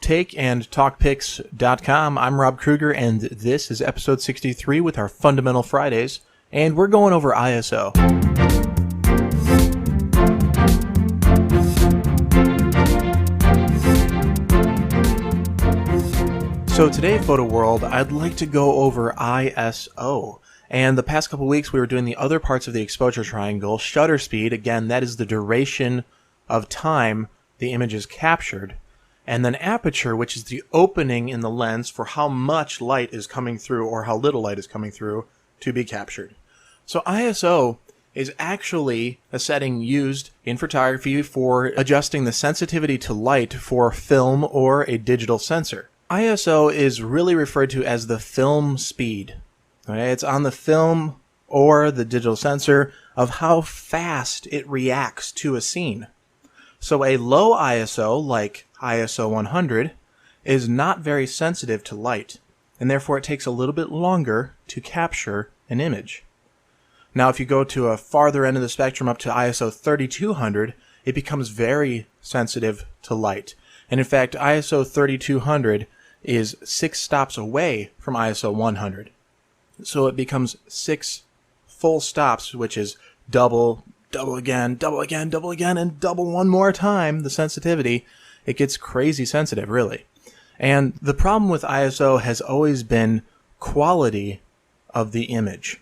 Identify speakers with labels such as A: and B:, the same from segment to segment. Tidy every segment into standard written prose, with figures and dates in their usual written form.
A: takeandtalkpics.com. I'm Rob Kruger, and this is episode 63 with our Fundamental Fridays, and we're going over ISO. So today, Photo World, I'd like to go over ISO. And the past couple weeks, we were doing the other parts of the exposure triangle. Shutter speed, again, that is the duration of time the image is captured. And then aperture, which is the opening in the lens for how much light is coming through or how little light is coming through to be captured. So ISO is actually a setting used in photography for adjusting the sensitivity to light for film or a digital sensor. ISO is really referred to as the film speed. Okay, it's on the film or the digital sensor of how fast it reacts to a scene. So a low ISO, like ISO 100, is not very sensitive to light, and therefore it takes a little bit longer to capture an image. Now if you go to a farther end of the spectrum up to ISO 3200, it becomes very sensitive to light. And in fact, ISO 3200 is 6 stops away from ISO 100. So it becomes 6 full stops, which is double again, and double one more time the sensitivity. It gets crazy sensitive, really. And the problem with ISO has always been quality of the image.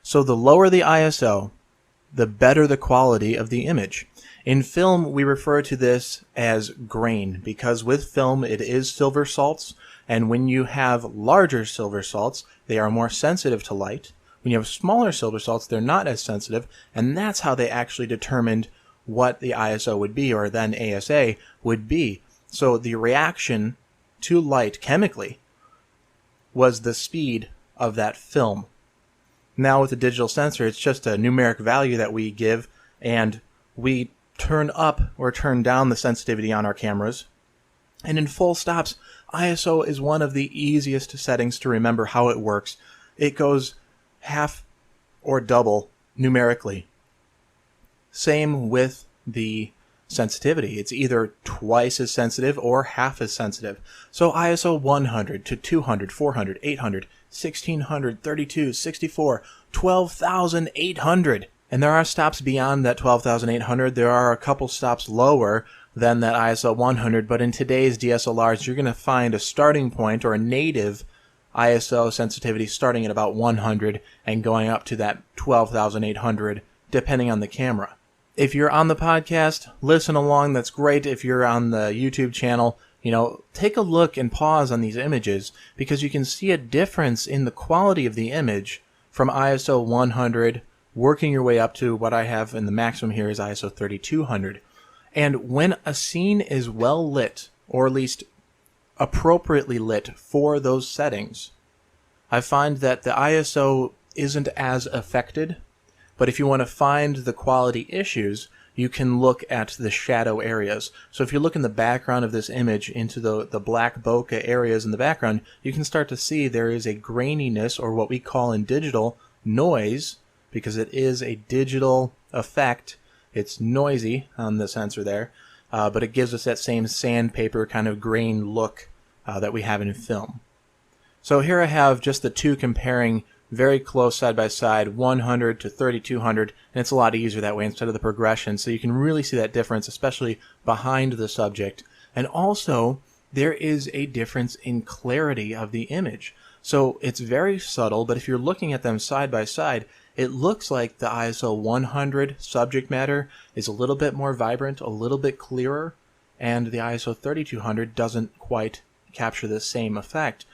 A: So the lower the ISO, the better the quality of the image. In film, we refer to this as grain, because with film it is silver salts, and when you have larger silver salts, they are more sensitive to light. When you have smaller silver salts, they're not as sensitive, and that's how they actually determined what the ISO would be, or then ASA would be. So the reaction to light chemically was the speed of that film. Now with the digital sensor, it's just a numeric value that we give, and we turn up or turn down the sensitivity on our cameras. And in full stops, ISO is one of the easiest settings to remember how it works. It goes half or double numerically. Same with the sensitivity. It's either twice as sensitive or half as sensitive. So ISO 100 to 200, 400, 800, 1600, 32, 64, 12,800. And there are stops beyond that 12,800. There are a couple stops lower than that ISO 100, but in today's DSLRs, you're going to find a starting point or a native ISO sensitivity starting at about 100 and going up to that 12,800, depending on the camera. If you're on the podcast, listen along. That's great. If you're on the YouTube channel, take a look and pause on these images, because you can see a difference in the quality of the image from ISO 100 working your way up to what I have in the maximum here is ISO 3200. And when a scene is well lit, or at least appropriately lit for those settings, I find that the ISO isn't as affected. But if you want to find the quality issues, you can look at the shadow areas. So if you look in the background of this image into the black bokeh areas in the background, you can start to see there is a graininess, or what we call in digital noise, because it is a digital effect. It's noisy on the sensor there, but it gives us that same sandpaper kind of grain look that we have in film. So here I have just the two comparing very close side by side, 100 to 3200, and it's a lot easier that way instead of the progression, so you can really see that difference, especially behind the subject. And also, there is a difference in clarity of the image. So it's very subtle, but if you're looking at them side by side, it looks like the ISO 100 subject matter is a little bit more vibrant, a little bit clearer, and the ISO 3200 doesn't quite capture the same effect.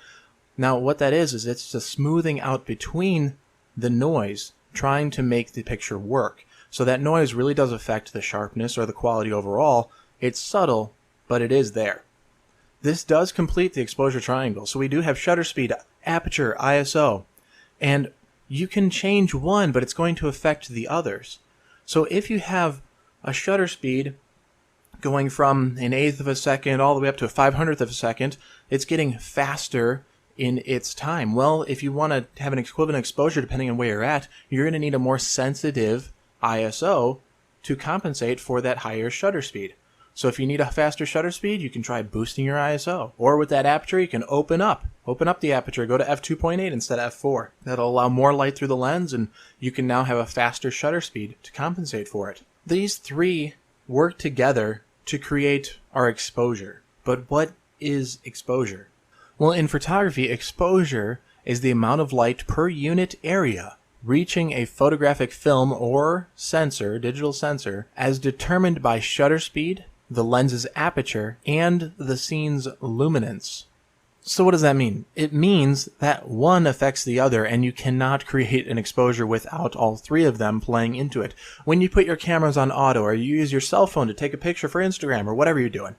A: Now what that is it's the smoothing out between the noise, trying to make the picture work. So that noise really does affect the sharpness or the quality overall. It's subtle, but it is there. This does complete the exposure triangle. So we do have shutter speed, aperture, ISO, and you can change one, but it's going to affect the others. So if you have a shutter speed going from an eighth of a second all the way up to a 500th of a second, it's getting faster in its time. Well, if you want to have an equivalent exposure depending on where you're at, you're going to need a more sensitive ISO to compensate for that higher shutter speed. So if you need a faster shutter speed, you can try boosting your ISO. Or with that aperture, you can open up the aperture, go to f2.8 instead of f4. That'll allow more light through the lens, and you can now have a faster shutter speed to compensate for it. These three work together to create our exposure. But what is exposure? Well, in photography, exposure is the amount of light per unit area reaching a photographic film or sensor, digital sensor, as determined by shutter speed, the lens's aperture, and the scene's luminance. So what does that mean? It means that one affects the other, and you cannot create an exposure without all three of them playing into it. When you put your cameras on auto, or you use your cell phone to take a picture for Instagram, or whatever you're doing,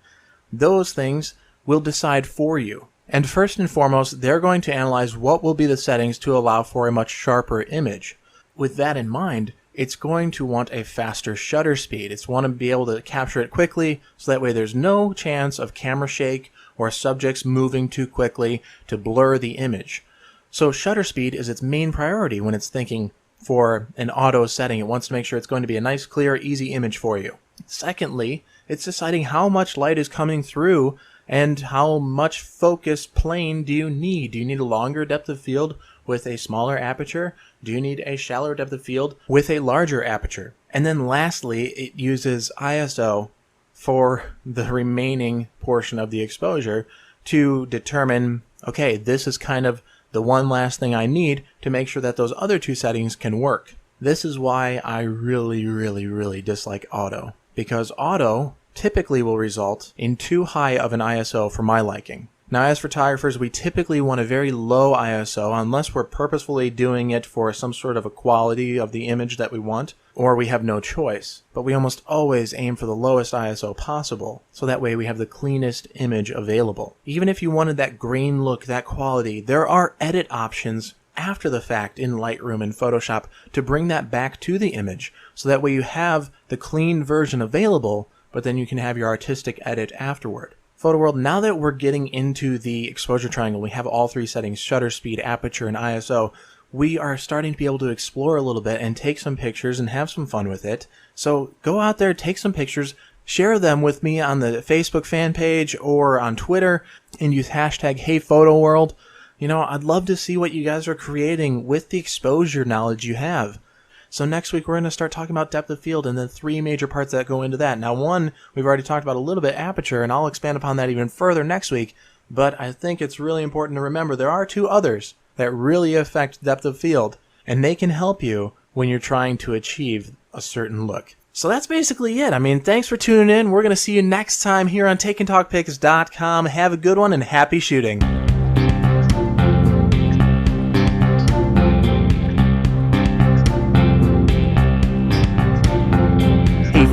A: those things will decide for you. And first and foremost, they're going to analyze what will be the settings to allow for a much sharper image. With that in mind, it's going to want a faster shutter speed. It's want to be able to capture it quickly, so that way there's no chance of camera shake or subjects moving too quickly to blur the image. So shutter speed is its main priority when it's thinking for an auto setting. It wants to make sure it's going to be a nice, clear, easy image for you. Secondly, it's deciding how much light is coming through and how much focus plane do you need. Do you need a longer depth of field with a smaller aperture? Do you need a shallower depth of field with a larger aperture? And then lastly, it uses ISO for the remaining portion of the exposure to determine, okay, this is kind of the one last thing I need to make sure that those other two settings can work. This is why I really dislike auto, because auto typically will result in too high of an ISO for my liking. Now, as photographers, we typically want a very low ISO unless we're purposefully doing it for some sort of a quality of the image that we want, or we have no choice. But we almost always aim for the lowest ISO possible, so that way we have the cleanest image available. Even if you wanted that grain look, that quality, there are edit options after the fact in Lightroom and Photoshop to bring that back to the image, so that way you have the clean version available, but then you can have your artistic edit afterward. Photo World, now that we're getting into the exposure triangle, we have all three settings, shutter speed, aperture, and ISO, we are starting to be able to explore a little bit and take some pictures and have some fun with it. So go out there, take some pictures, share them with me on the Facebook fan page or on Twitter, and use hashtag HeyPhotoWorld. You know, I'd love to see what you guys are creating with the exposure knowledge you have. So next week, we're going to start talking about depth of field and the three major parts that go into that. Now, one, we've already talked about a little bit, aperture, and I'll expand upon that even further next week. But I think it's really important to remember there are two others that really affect depth of field, and they can help you when you're trying to achieve a certain look. So that's basically it. I mean, thanks for tuning in. We're going to see you next time here on TakeAndTalkPics.com. Have a good one and happy shooting.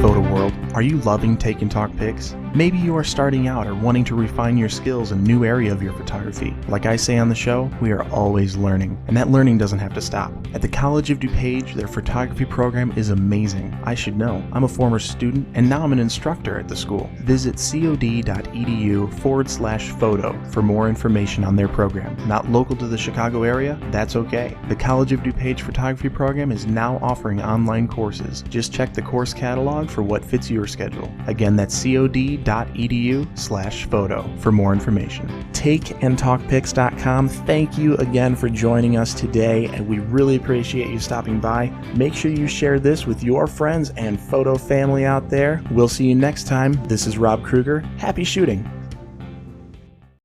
A: Photo World, are you loving Take and Talk Pics? Maybe you are starting out or wanting to refine your skills in a new area of your photography. Like I say on the show, we are always learning, and that learning doesn't have to stop. At the College of DuPage, their photography program is amazing. I should know. I'm a former student, and now I'm an instructor at the school. Visit cod.edu/photo for more information on their program. Not local to the Chicago area? That's okay. The College of DuPage photography program is now offering online courses. Just check the course catalog for what fits your schedule. Again, that's cod.edu/photo for more information. TakeAndTalkPics.com. Thank you again for joining us today, and we really appreciate you stopping by. Make sure you share this with your friends and photo family out there. We'll see you next time. This is Rob Kruger. Happy shooting.